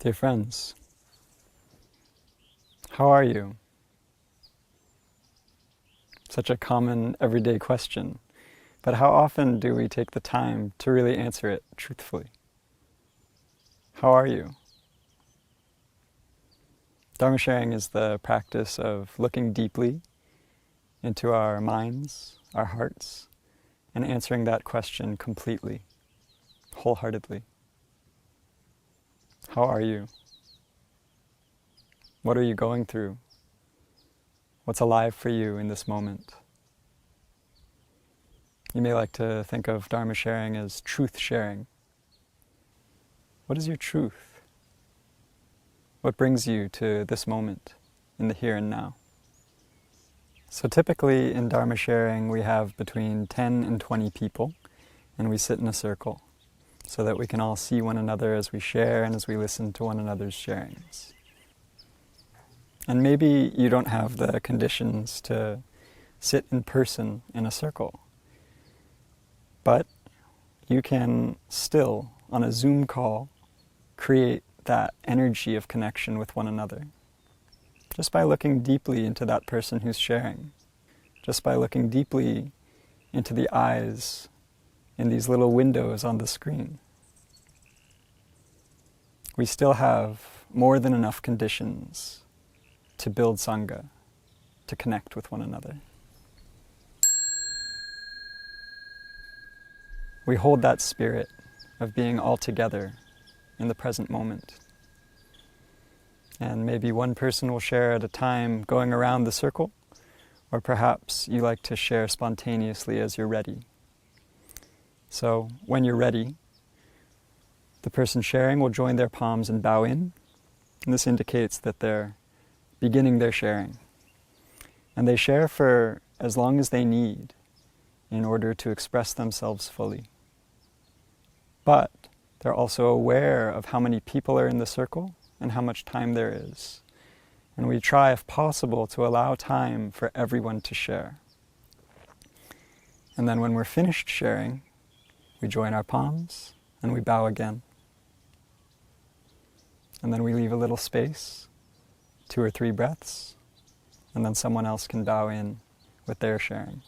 Dear friends, how are you? Such a common everyday question, but how often do we take the time to really answer it truthfully? How are you? Dharma sharing is the practice of looking deeply into our minds, our hearts, and answering that question completely, wholeheartedly. How are you? What are you going through? What's alive for you in this moment? You may like to think of Dharma sharing as truth sharing. What is your truth? What brings you to this moment, in the here and now? So typically in Dharma sharing we have between 10 and 20 people, and we sit in a circle so that we can all see one another as we share and as we listen to one another's sharings. And maybe you don't have the conditions to sit in person in a circle, but you can still, on a Zoom call, create that energy of connection with one another, just by looking deeply into that person who's sharing, just by looking deeply into the eyes in these little windows on the screen. We still have more than enough conditions to build Sangha, to connect with one another. We hold that spirit of being all together in the present moment. And maybe one person will share at a time going around the circle, or perhaps you like to share spontaneously as you're ready. So when you're ready, the person sharing will join their palms and bow in, and this indicates that they're beginning their sharing. And they share for as long as they need in order to express themselves fully. But they're also aware of how many people are in the circle and how much time there is. And we try, if possible, to allow time for everyone to share. And then when we're finished sharing, we join our palms and we bow again. And then we leave a little space, 2 or 3 breaths, and then someone else can bow in with their sharing.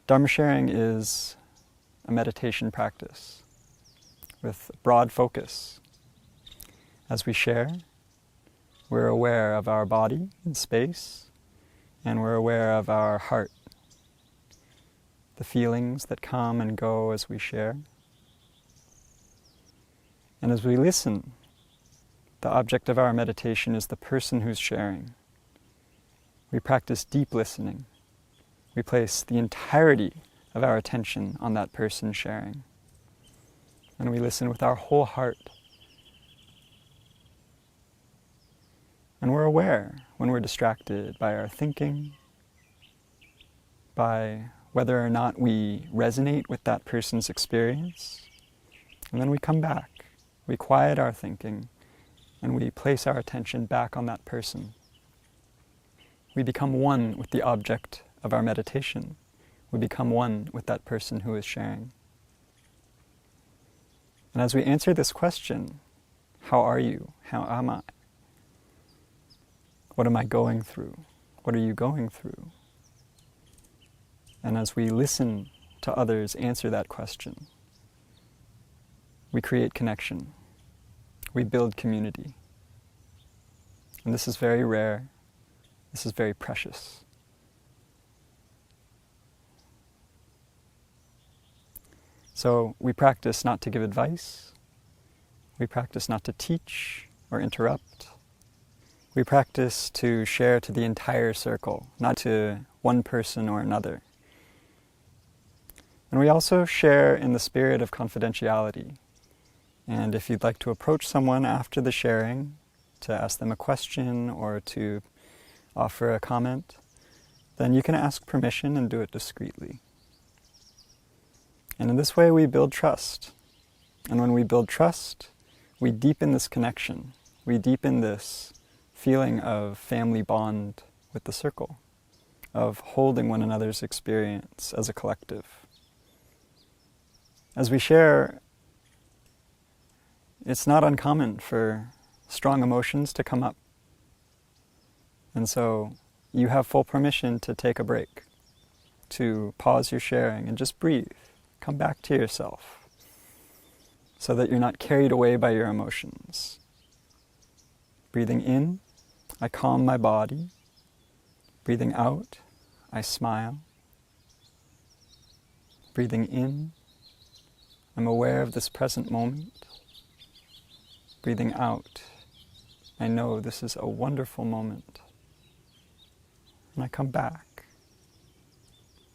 Dharma sharing is a meditation practice with broad focus. As we share, we're aware of our body in space, and we're aware of our heart, the feelings that come and go as we share. And as we listen, the object of our meditation is the person who's sharing. We practice deep listening. We place the entirety of our attention on that person sharing. And we listen with our whole heart. And we're aware when we're distracted by our thinking, by whether or not we resonate with that person's experience. And then we come back. We quiet our thinking, and we place our attention back on that person. We become one with the object of our meditation. We become one with that person who is sharing. And as we answer this question, how are you? How am I? What am I going through? What are you going through? And as we listen to others answer that question, we create connection. We build community. And this is very rare. This is very precious. So we practice not to give advice. We practice not to teach or interrupt. We practice to share to the entire circle, not to one person or another. And we also share in the spirit of confidentiality. And if you'd like to approach someone after the sharing, to ask them a question or to offer a comment, then you can ask permission and do it discreetly. And in this way we build trust. And when we build trust, we deepen this connection. We deepen this feeling of family bond with the circle, of holding one another's experience as a collective. As we share it's not uncommon for strong emotions to come up. And so you have full permission to take a break, to pause your sharing and just breathe. Come back to yourself so that you're not carried away by your emotions. Breathing in, I calm my body. Breathing out, I smile. Breathing in, I'm aware of this present moment. Breathing out, I know this is a wonderful moment. And I come back,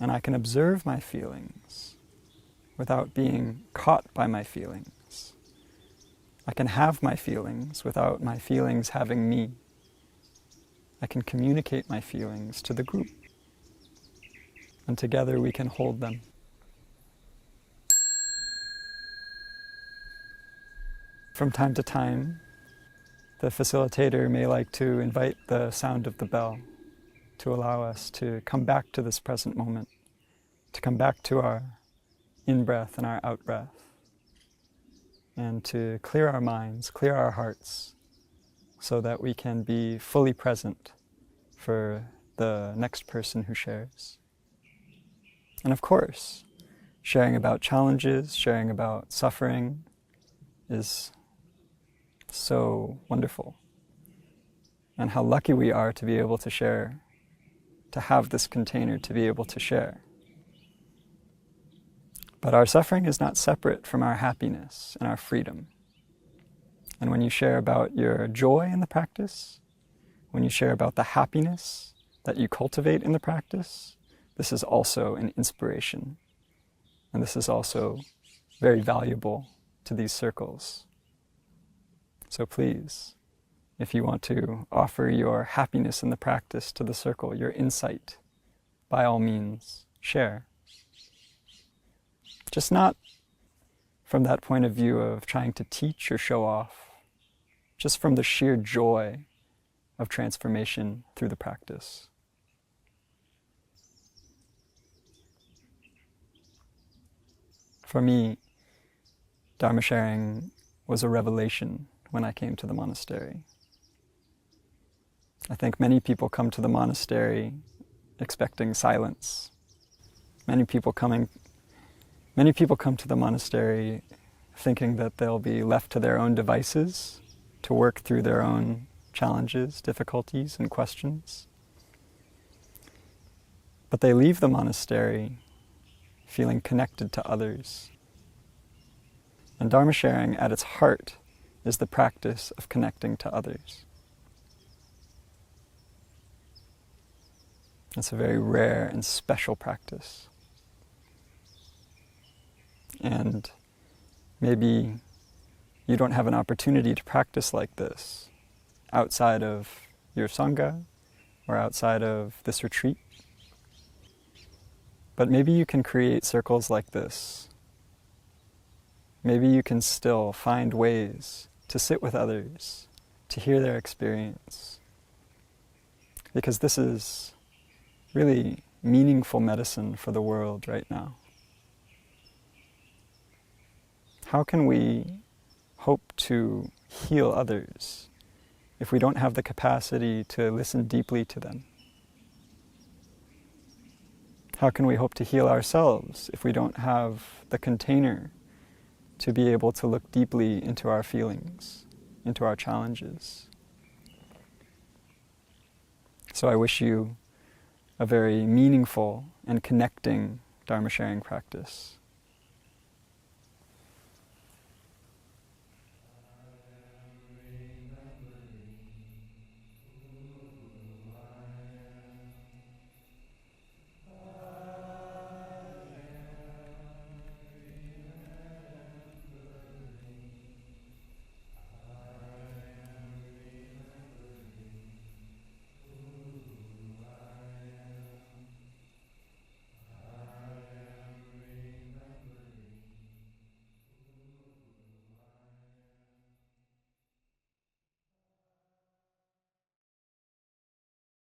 and I can observe my feelings without being caught by my feelings. I can have my feelings without my feelings having me. I can communicate my feelings to the group, and together we can hold them. From time to time, the facilitator may like to invite the sound of the bell to allow us to come back to this present moment, to come back to our in-breath and our out-breath, and to clear our minds, clear our hearts, so that we can be fully present for the next person who shares. And of course, sharing about challenges, sharing about suffering is so wonderful. And how lucky we are to be able to share, to have this container to be able to share. But our suffering is not separate from our happiness and our freedom. And when you share about your joy in the practice, when you share about the happiness that you cultivate in the practice, this is also an inspiration. And this is also very valuable to these circles. So please, if you want to offer your happiness in the practice to the circle, your insight, by all means, share. Just not from that point of view of trying to teach or show off, just from the sheer joy of transformation through the practice. For me, Dharma sharing was a revelation when I came to the monastery. I think many people come to the monastery expecting silence. Many people come to the monastery thinking that they'll be left to their own devices to work through their own challenges, difficulties, and questions. But they leave the monastery feeling connected to others. And Dharma sharing at its heart is the practice of connecting to others. It's a very rare and special practice. And maybe you don't have an opportunity to practice like this outside of your Sangha or outside of this retreat. But maybe you can create circles like this. Maybe you can still find ways to sit with others, to hear their experience. Because this is really meaningful medicine for the world right now. How can we hope to heal others if we don't have the capacity to listen deeply to them? How can we hope to heal ourselves if we don't have the container to be able to look deeply into our feelings, into our challenges? So I wish you a very meaningful and connecting Dharma sharing practice.